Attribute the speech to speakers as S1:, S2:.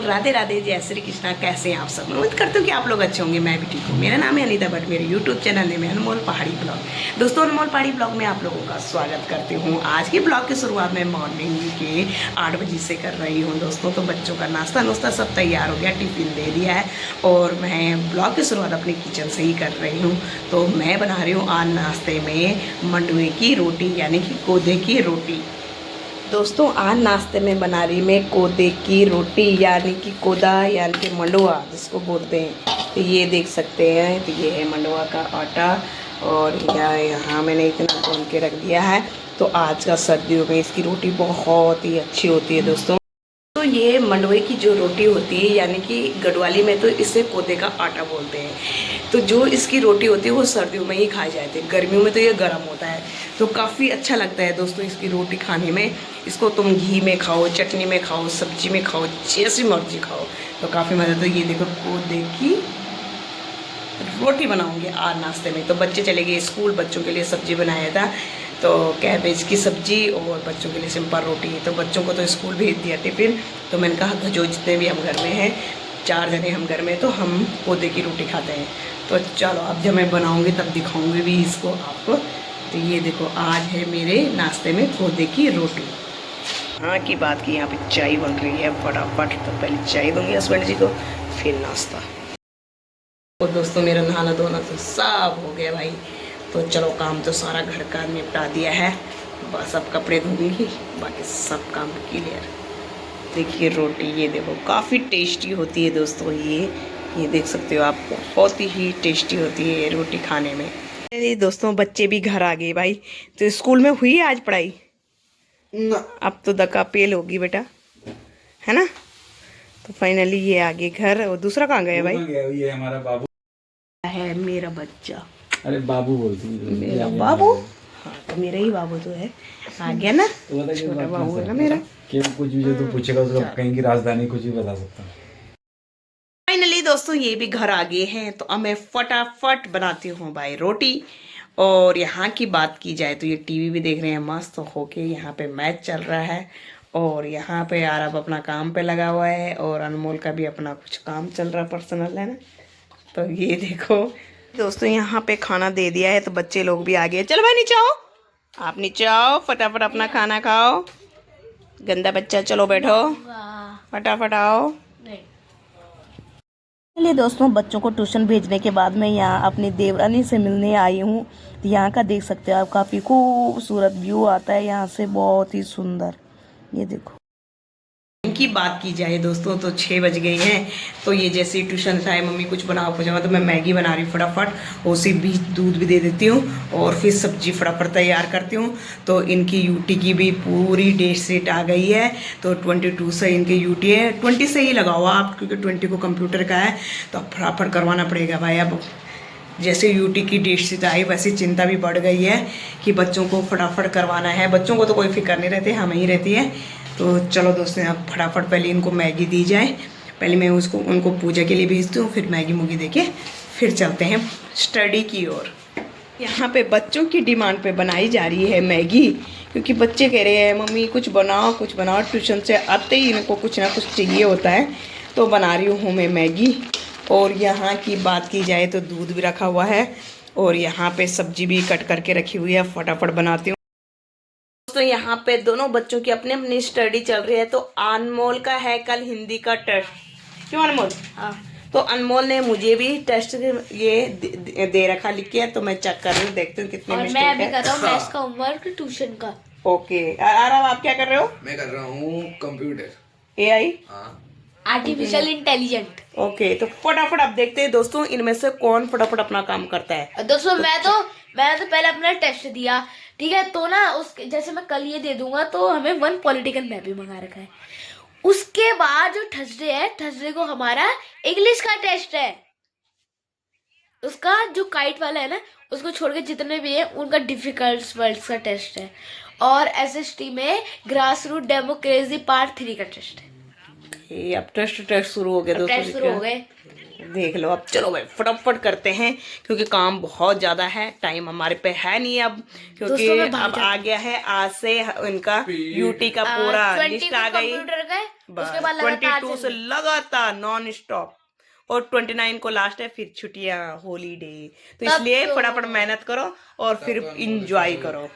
S1: राधे राधे, जय श्री कृष्णा। कैसे हैं आप सब? उम्मीद करती हूँ कि आप लोग अच्छे होंगे। मैं भी ठीक हूँ। मेरा नाम है अनीता भट्ट, मेरे यूट्यूब चैनल है अनमोल पहाड़ी ब्लॉग। दोस्तों, अनमोल पहाड़ी ब्लॉग में आप लोगों का स्वागत करती हूँ। आज के ब्लॉग की शुरुआत में मॉर्निंग के 8 बजे से कर रही हूँ दोस्तों। तो बच्चों का नाश्ता सब तैयार हो गया, टिफ़िन दे दिया है और मैं ब्लॉग की शुरुआत अपने किचन से ही कर रही हूँ। तो मैं बना रही हूँ आज नाश्ते में मंडुए की रोटी, यानी कि कोदे की रोटी। दोस्तों, आज नाश्ते में बना रही मैं कोदे की रोटी, यानी कि कोदा यानी कि मंडुआ जिसको बोलते हैं। तो ये देख सकते हैं, तो ये है मंडुआ का आटा और यहाँ मैंने इतना भून के रख दिया है। तो आज का सर्दियों में इसकी रोटी बहुत ही अच्छी होती है दोस्तों। तो ये मंडुए की जो रोटी होती है, यानी कि गढ़वाली में तो इसे कोदे का आटा बोलते हैं। तो जो इसकी रोटी होती है वो सर्दियों में ही खाई जाती है, गर्मियों में तो ये गर्म होता है। तो काफ़ी अच्छा लगता है दोस्तों इसकी रोटी खाने में। इसको तुम घी में खाओ, चटनी में खाओ, सब्जी में खाओ, जैसी मर्जी खाओ, तो काफ़ी मज़ा। तो ये देखो कोदे की रोटी बनाऊंगी आज नाश्ते में। तो बच्चे चले गए स्कूल, बच्चों के लिए सब्जी बनाया था, तो कैबेज की सब्जी और बच्चों के लिए सिंपल रोटी। तो बच्चों को तो स्कूल भेज दिया टिफ़िन। तो मैंने कहा जो जितने भी हम घर में हैं, 4 जने हम घर में, तो हम कोदे की रोटी खाते हैं। तो चलो अब जब मैं बनाऊंगी तब दिखाऊंगी भी इसको आपको। तो ये देखो आज है मेरे नाश्ते में कोदे की रोटी। हाँ की बात की, यहाँ पे चाय बन रही है फटाफट। तो पहले चाय दूंगी हस्बैंड जी को, फिर नाश्ता। और दोस्तों, मेरा नहाना धोना तो सब हो गया भाई। तो चलो काम तो सारा घर का निपटा दिया है, बस अब कपड़े धोऊंगी, बाकी सब काम क्लियर। देखिए रोटी, ये देखो काफ़ी टेस्टी होती है दोस्तों। ये देख सकते हो आप, बहुत ही टेस्टी होती है ये रोटी खाने में। दोस्तों, बच्चे भी घर आ गए भाई। तो स्कूल में हुई आज पढ़ाई ना? अब तो दका पेल होगी बेटा, है ना? तो फाइनली ये आ गए घर। और दूसरा कहाँ गया भाई?
S2: ये हमारा बाबू
S1: है, मेरा बच्चा।
S2: अरे बाबू बोलती है
S1: मेरा बाबू। हाँ, तो मेरा ही बाबू तो है, आ गया ना। छोटा बाबू है ना मेरा।
S2: कुछ भी जो तू पूछेगा उसको कहीं की राजधानी कुछ भी बता सकता हूँ।
S1: फाइनली दोस्तों, ये भी घर आ गए हैं। तो अब मैं फटाफट बनाती हूँ भाई रोटी। और यहाँ की बात की जाए तो ये टीवी भी देख रहे हैं मस्त होके, यहाँ पे मैच चल रहा है। और यहाँ पे आरब अपना काम पे लगा हुआ है और अनमोल का भी अपना कुछ काम चल रहा पर्सनल, है ना। तो ये देखो दोस्तों, यहाँ पे खाना दे दिया है तो बच्चे लोग भी आ गए। चलो भाई नीचे आओ, आप नीचे आओ, फटाफट अपना खाना खाओ। गंदा बच्चा, चलो बैठो, फटाफट आओ। चलिए दोस्तों, बच्चों को ट्यूशन भेजने के बाद मैं यहाँ अपनी देवरानी से मिलने आई हूँ। तो यहाँ का देख सकते हो आप, काफ़ी खूबसूरत व्यू आता है यहाँ से, बहुत ही सुंदर। ये देखो। की बात की जाए दोस्तों तो 6 बज गए हैं। तो ये जैसे ही ट्यूशन से आए, मम्मी कुछ बनाओ पजामा, तो मैं मैगी बना रही हूँ फटाफट। उसी बीच दूध भी दे देती हूँ और फिर सब्जी फटाफट तैयार करती हूँ। तो इनकी यूटी की भी पूरी डेट शीट आ गई है। तो 22 से इनकी यूटी है, 20 से ही लगाओ आप, क्योंकि 20 को कंप्यूटर का है। तो अब फटाफट करवाना पड़ेगा भाई। अब जैसे यूटी की डेट शीट आई वैसी चिंता भी बढ़ गई है कि बच्चों को फटाफट करवाना है। बच्चों को तो कोई फिक्र नहीं रहती, हमें ही रहती है। तो चलो दोस्तों, अब फटाफट पहले इनको मैगी दी जाए। पहले मैं उनको पूजा के लिए भेजती हूँ, फिर मैगी मुगी दे के फिर चलते हैं स्टडी की ओर। यहाँ पे बच्चों की डिमांड पे बनाई जा रही है मैगी, क्योंकि बच्चे कह रहे हैं मम्मी कुछ बनाओ कुछ बनाओ। ट्यूशन से आते ही इनको कुछ ना कुछ चाहिए होता है। तो बना रही हूँ मैं मैगी। और यहाँ की बात की जाए तो दूध भी रखा हुआ है और यहाँ पे सब्जी भी कट करके रखी हुई है, फटाफट बनाती हूँ। तो यहाँ पे दोनों बच्चों की अपनी अपनी स्टडी चल रही है। तो अनमोल का है कल हिंदी का टेस्ट। क्यों अनमोल? हाँ। तो अनमोल ने मुझे भी टेस्ट ये दे रखा लिख के, तो मैं चेक कर रही हूँ, देखती हूँ कितने मिस्टेक है।
S3: मैं अभी कर रहा हूँ मैथ्स का होमवर्क ट्यूशन का।
S1: ओके आराम, आप क्या कर रहे हो?
S4: मैं कर रहा हूँ computer
S1: AI,
S3: artificial intelligent.
S1: Okay. तो फटाफट अब देखते हैं दोस्तों इनमें से कौन फटाफट अपना काम करता है।
S3: दोस्तों, मैंने तो पहले अपना टेस्ट दिया, ठीक है। तो ना उसके जैसे मैं कल ये दे दूंगा, तो हमें 1 पॉलिटिकल मैप भी मंगा रखा है। उसके बाद जो थर्सडे है, थर्सडे को हमारा इंग्लिश का टेस्ट है। उसका जो काइट वाला है ना, उसको छोड़ के जितने भी है उनका डिफिकल्ट वर्ड्स का टेस्ट है। और SST में ग्रास रूट डेमोक्रेसी पार्ट 3 का टेस्ट है।
S1: अब टेस्ट शुरू हो गए दोस्तों।
S3: टेस्ट शुरू हो गए।
S1: देख लो। अब चलो भाई फटाफट करते हैं क्योंकि काम बहुत ज़्यादा है, टाइम हमारे पे है नहीं अब, क्योंकि
S3: दोस्तों, मैं भाग
S1: अब आ गया है आज से इनका यूटी का पूरा
S3: 20
S1: लिस्ट
S3: को
S1: आ गई।
S3: कंप्यूटर का है, उसके बाद
S1: 22 से
S3: लगातार
S1: लगातार नॉन स्टॉप, और 29 को लास्ट है, फिर छुट्टियां, हॉलीडे। तो
S3: तब
S1: इसलिए
S3: तो-
S1: फटाफट मेहनत करो और फिर इंजॉय करो।